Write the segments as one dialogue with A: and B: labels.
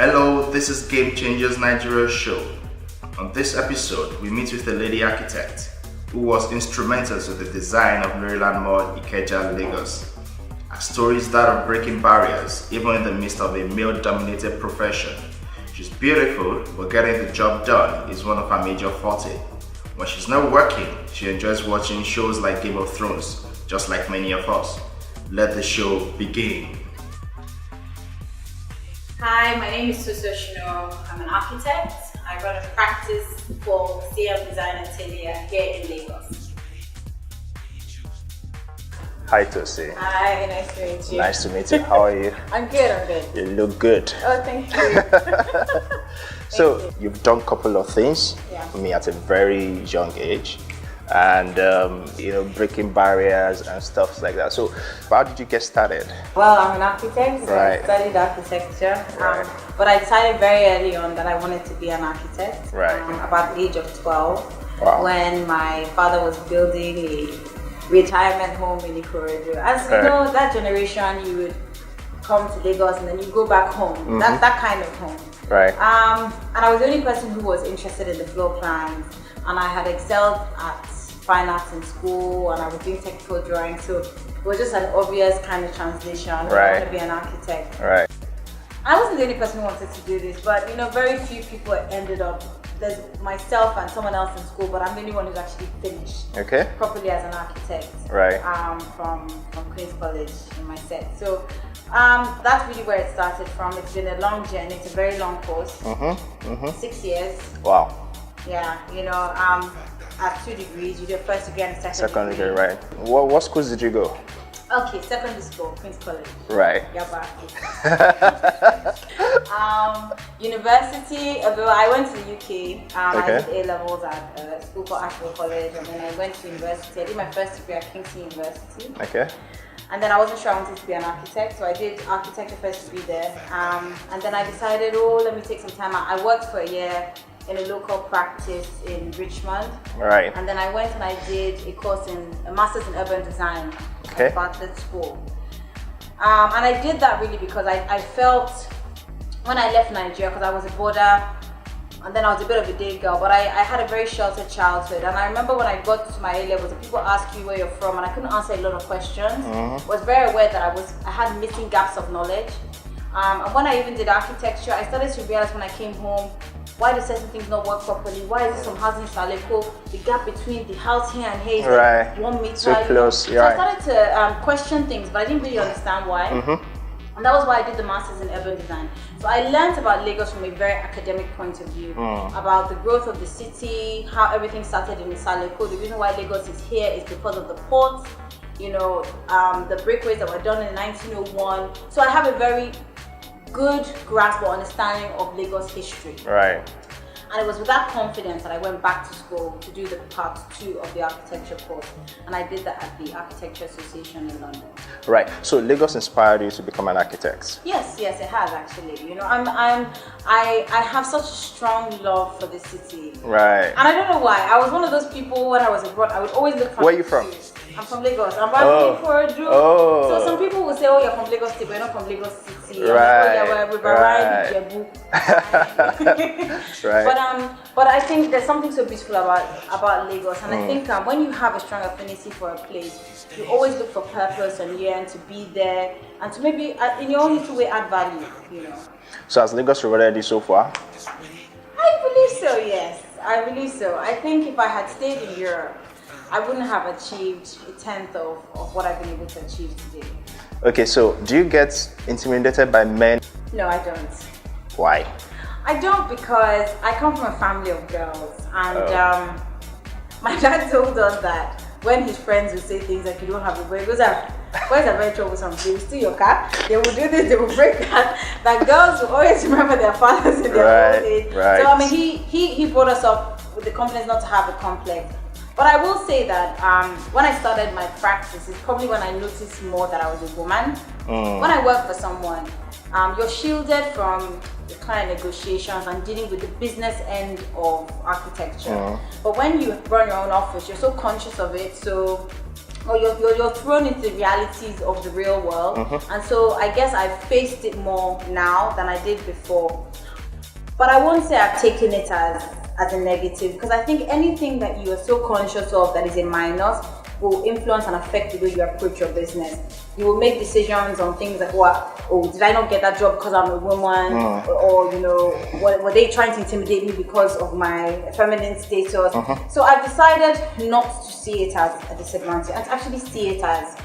A: Hello, this is Game Changers Nigeria show. On this episode, we meet with a lady architect who was instrumental to the design of Maryland Mall, Ikeja, Lagos. Her story is that of breaking barriers, even in the midst of a male-dominated profession. She's beautiful, but getting the job done is one of her major forte. When she's not working, she enjoys watching shows like Game of Thrones, just like many of us. Let the show begin.
B: Hi, my name is Tosin Oshinowo. I'm an architect. I run a practice for CM Design Atelier here in Lagos.
A: Hi Tosin.
B: Hi, nice to meet you.
A: Nice to meet you. How are you?
B: I'm good.
A: You look good.
B: Oh, thank you.
A: So you've done a couple of things.
B: Yeah.
A: For me at a very young age, and breaking barriers and stuff like that. So how did you get started?
B: Well, I'm an architect. So
A: Right.
B: I studied architecture,
A: Right.
B: but I decided very early on that I wanted to be an architect.
A: Right.
B: About the age of 12,
A: Wow.
B: when my father was building a retirement home in Ikorodu. As you know, that generation, you would come to Lagos and then you go back home.
A: Mm-hmm.
B: That kind of home.
A: Right.
B: And I was the only person who was interested in the floor plans, and I had excelled at fine arts in school, and I was doing technical drawing, so it was just an obvious kind of translation. I want to be an architect.
A: Right.
B: I wasn't the only person who wanted to do this, but very few people ended up. There's myself and someone else in school, but I'm the only one who's actually finished
A: Okay.
B: properly as an architect.
A: Right.
B: From Queen's College in my set. So that's really where it started from. It's been a long journey. It's a very long course. 6 years.
A: Wow.
B: Yeah, at 2 degrees, you do first degree and second degree.
A: Right. What schools did you go?
B: Okay, secondary school, Queen's College.
A: Right.
B: Yaba. University, although I went to the UK, I did A-levels at a school called Asheville College, and then I went to university. I did my first degree at Kingston University.
A: Okay.
B: And then I wasn't sure I wanted to be an architect, so I did architecture first degree there. And then I decided, let me take some time out. I worked for a year in a local practice in Richmond.
A: Right.
B: And then I went and I did a master's in urban design at Bartlett School. And I did that really because I felt when I left Nigeria, because I was a boarder and then I was a bit of a day girl, but I had a very sheltered childhood. And I remember when I got to my A-levels, people ask you where you're from, and I couldn't answer a lot of questions. I was very aware that I had missing gaps of knowledge. And when I even did architecture, I started to realize when I came home, why do certain things not work properly? Why is there some housing in Saleko? The gap between the house here and here is like 1 meter.
A: So close.
B: So I started to question things, but I didn't really understand why. And that was why I did the master's in urban design. So I learned about Lagos from a very academic point of view, about the growth of the city, how everything started in Saleko. The reason why Lagos is here is because of the port, the breakaways that were done in 1901. So I have a very good grasp or understanding of Lagos history.
A: Right.
B: And it was with that confidence that I went back to school to do the part 2 of the architecture course, and I did that at the Architecture Association in London.
A: Right. So Lagos inspired you to become an architect.
B: Yes, it has actually. I have such a strong love for the city.
A: Right.
B: And I don't know why. I was one of those people when I was abroad. I would always look for.
A: Where are you from?
B: I'm from Lagos. I'm from Ikorodu.
A: Oh.
B: So some people will say, "Oh, you're from Lagos City, but you're not from Lagos City."
A: Right.
B: I'm like, "Oh,
A: Right.
B: But I think there's something so beautiful about Lagos, and I think when you have a strong affinity for a place, you always look for purpose and yearn to be there and to maybe in your own little way add value.
A: So has Lagos rewarded you so far?
B: I believe so. Yes, I believe so. I think if I had stayed in Europe, I wouldn't have achieved a tenth of what I've been able to achieve today.
A: Okay, so do you get intimidated by men?
B: No, I don't.
A: Why?
B: I don't, because I come from a family of girls, and my dad told us that when his friends would say things like, "You don't have a boy," he goes, "Boys are very troublesome. They will steal your car. They will do this. They will break that." That girls will always remember their fathers in their old age.
A: Right.
B: So he brought us up with the confidence not to have a complex. But I will say that when I started my practice, it's probably when I noticed more that I was a woman. When I work for someone, you're shielded from the client negotiations and dealing with the business end of architecture. But when you run your own office, you're so conscious of it. So or you're thrown into the realities of the real world. And so I guess I've faced it more now than I did before. But I won't say I've taken it as a negative, because I think anything that you are so conscious of that is a minus will influence and affect the way you approach your business. You will make decisions on things like, did I not get that job because I'm a woman? Or, were they trying to intimidate me because of my feminine status? So I've decided not to see it as a disadvantage and to actually see it as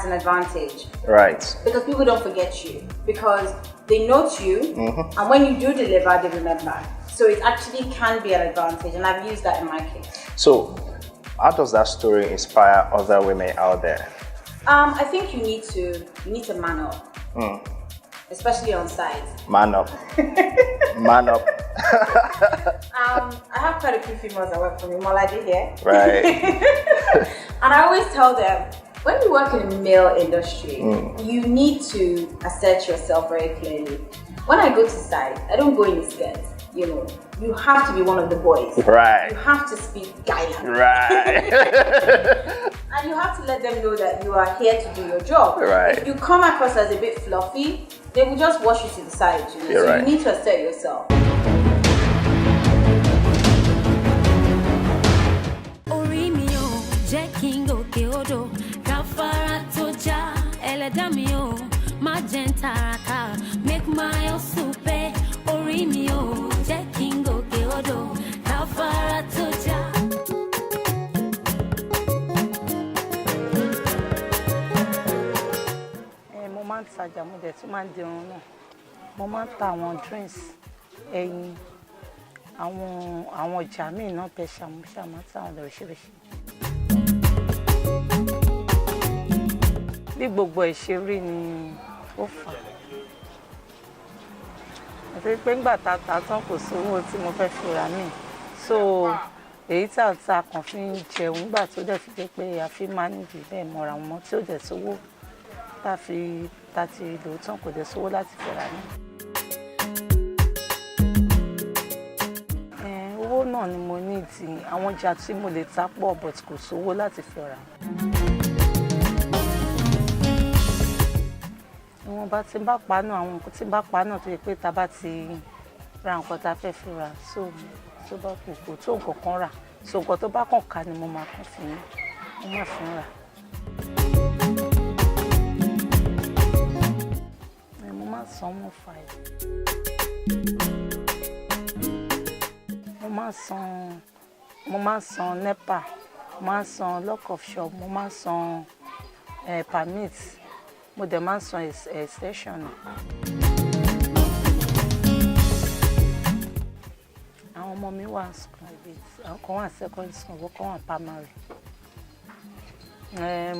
B: an advantage.
A: Right.
B: Because people don't forget you, because they note you, and when you do deliver, they remember. So it actually can be an advantage, and I've used that in my case.
A: So how does that story inspire other women out there?
B: I think you need to man up, especially on site.
A: Man up. Man up.
B: I have quite a few females that work for me, Moladi here.
A: Right.
B: And I always tell them, when you work in the male industry, you need to assert yourself very clearly. When I go to site, I don't go in a skirt. You have to be one of the boys.
A: Right.
B: You have to speak Guyana.
A: Right.
B: And you have to let them know that you are here to do your job.
A: Right.
B: If you come across as a bit fluffy, they will just wash you to the side.
A: You're
B: so
A: right.
B: You need to assert yourself.
C: Make my soup, Orimio, Jackingo, Keodo, Kafara Toja.
D: Mo máa ń tajà, mo dẹ̀ tún máa ń dirun náà. Mo máa ń ta àwọn drinks, ẹyin, àwọn ọjà míì náà tẹ̀ ṣàmúṣàmá táwọn lóríṣiríṣi. Bí gbogbo ẹ̀ ṣe rí ni ó fà á. Àti pé ńgbà tá tán kò sówó tí mo fẹ́ fi rà mí. So èyí tá kàn fi ń jẹun nígbà tó dẹ̀ fi jẹ́ pé a fi máa ń dì bẹ́ẹ̀ mọ́ra wọn tí ó dẹ̀ sówó tá ti lò tán kò dẹ̀ sówó láti fi rà mí. Owó náà ni mo ní ìdí àwọn ọjà tí mo lè ta pọ̀ but kò sówó láti fi rà. Ìwọ̀n bá ti bá pa náà àwọn nǹkan tí bá pa náà tó yẹ pé ta bá ti ra nǹkan tá fẹ́ fi rà so tó bá kù kò tó nǹkan kan rà so nǹkan tó bá kàn ká ni mo máa kàn fi mo máa fi rà. Mo máa san 1.5. Mo máa san NEPA, mo máa san lock of shop, mo máa san permit. Mo dẹ̀ máa ń san extension. Àwọn ọmọ mi wà school àwọn kan wà secondary school àwọn kan wà primary.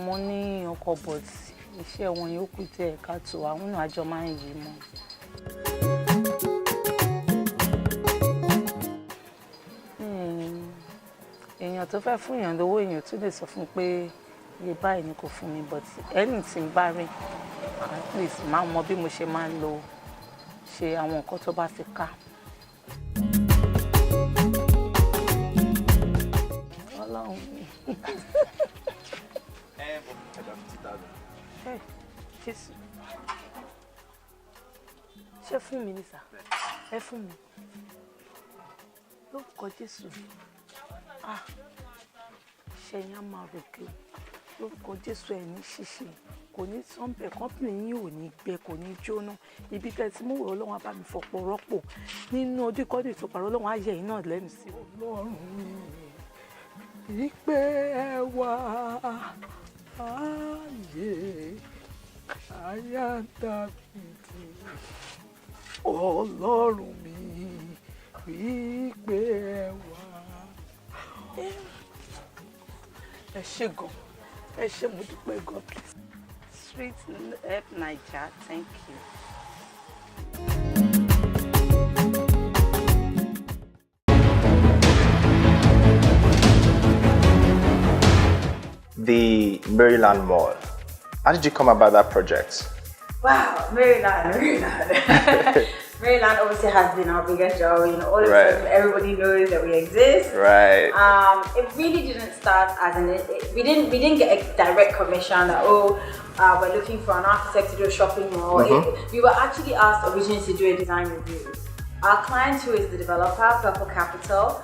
D: Mo ní ọkọ̀ but iṣẹ́ wọn yóò kù díẹ̀ káàtó àwọn náà àjọ máa ń yí mọ́. Èèyàn tó fẹ́ fún èèyàn lówó èèyàn tún lè sọ fún pé iye báyìí ni kò fún mi but ẹni tí ń bá rìn at least máa mọ bí mo ṣe máa ń lo ṣe àwọn nǹkan tó bá fi ká. Ọlọ́run Jésù ṣé fún mi ní sà ẹ fún mi lórúkọ Jésù ṣẹyìn á máa ròkè lórúkọ Jésù ẹ̀ ní ṣíṣe kò ní sọ́ńbẹ̀ kọ́pìnì yín ò ní gbẹ kò ní jóná ibi tẹ́ tí mo wọ̀ Ọlọ́run á bá mi fọ̀pọ̀ rọ́pò nínú ọdún ìkọ́dún ìtòpàrọ̀ Ọlọ́run á yẹ yín náà lẹ́nu sí. Ọlọ́run ìpè ẹwà ayé ayáǹtàbìtì Ọlọ́run mi ìpè ẹwà. Ẹ ṣé gan, ẹ ṣé mo dúpẹ́ gan. Street Help Naija, thank you.
A: The Maryland Mall. How did you come about that project?
B: Wow, Maryland. Maryland obviously has been our biggest job. All of a sudden everybody knows that we exist.
A: Right.
B: It really didn't start as we didn't get a direct commission that we're looking for an architect to do a shopping mall. We were actually asked originally to do a design review. Our client, who is the developer, Purple Capital,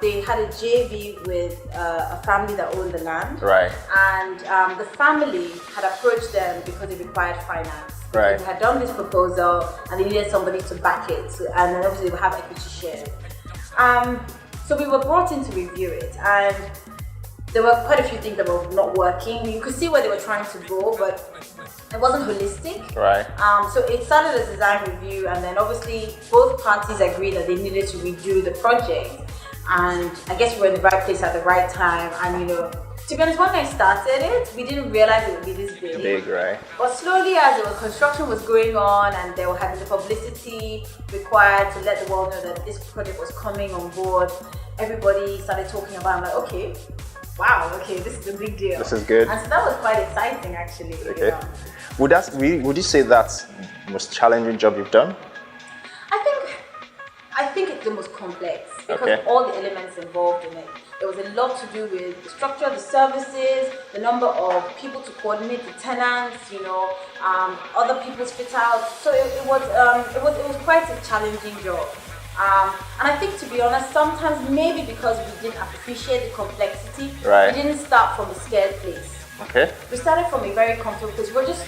B: they had a JV with a family that owned the land.
A: Right.
B: And the family had approached them because they required finance.
A: Right.
B: They had done this proposal and they needed somebody to back it. And then obviously they would have equity shares. So we were brought in to review it. And there were quite a few things that were not working. You could see where they were trying to go, but it wasn't holistic.
A: Right.
B: So it started as a design review, and then obviously both parties agreed that they needed to redo the project. And I guess we were in the right place at the right time. And to be honest, when I started it, we didn't realize it would be this big.
A: Big, right?
B: But slowly, as the construction was going on, and they were having the publicity required to let the world know that this project was coming on board, everybody started talking about it. I'm like, okay. Wow, okay, this is a big deal.
A: This is good.
B: And so that was quite exciting, actually.
A: Okay. Would you say that's the most challenging job you've done?
B: I think it's the most complex because of all the elements involved in it. There was a lot to do with the structure of the services, the number of people to coordinate the tenants, other people's fit outs. So it was quite a challenging job. And I think, to be honest, sometimes maybe because we didn't appreciate the complexity, we didn't start from a scared place.
A: Okay.
B: We started from a very comfortable place. We were just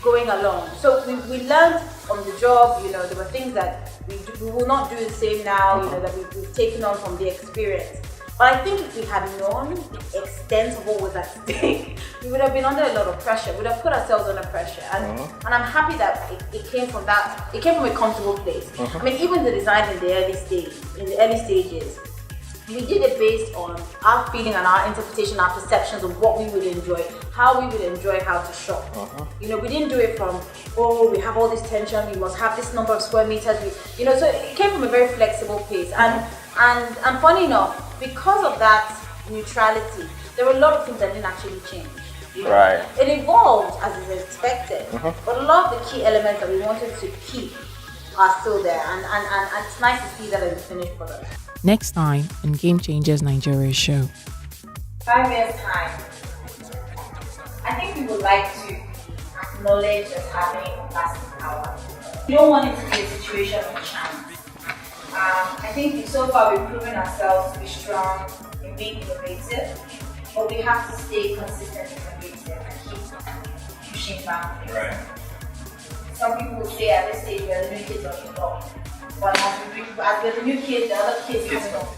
B: going along. So we learned on the job. There were things that we will not do the same now. That we've taken on from the experience. But I think if we had known the extent of what was at stake, we would have been under a lot of pressure. We would have put ourselves under pressure. And I'm happy that it came from that. It came from a comfortable place. I mean, even the design in the early stages, we did it based on our feeling and our interpretation, our perceptions of what we would enjoy, how we would enjoy how to shop. We didn't do it from, we have all this tension, we must have this number of square meters. So it came from a very flexible place. And funny enough, because of that neutrality, there were a lot of things that didn't actually change.
A: Right.
B: It evolved as is expected, but a lot of the key elements that we wanted to keep are still there, and it's nice to see that as a finished product.
E: Next time on Game Changers Nigeria show.
B: 5 years time, I think we would like to acknowledge as having lasting power. We don't want it to be a situation of chance. I think so far we've proven ourselves to be strong in being innovative, but we have to stay consistent and innovative and keep pushing boundaries. Right. Some people would say at this stage we're the new kids on the block, but as we're the new kids, the other kids coming up.